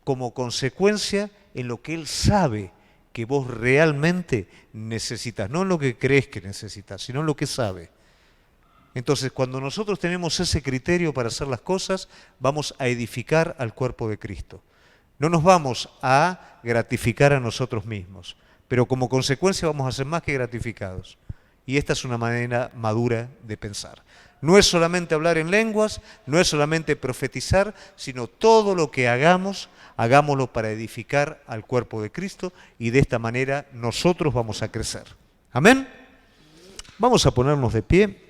como consecuencia en lo que Él sabe que vos realmente necesitas, no en lo que crees que necesitas, sino en lo que sabe. Entonces, cuando nosotros tenemos ese criterio para hacer las cosas, vamos a edificar al cuerpo de Cristo. No nos vamos a gratificar a nosotros mismos, pero como consecuencia vamos a ser más que gratificados. Y esta es una manera madura de pensar. No es solamente hablar en lenguas, no es solamente profetizar, sino todo lo que hagamos, hagámoslo para edificar al cuerpo de Cristo y de esta manera nosotros vamos a crecer. ¿Amén? Vamos a ponernos de pie.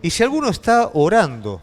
Y si alguno está orando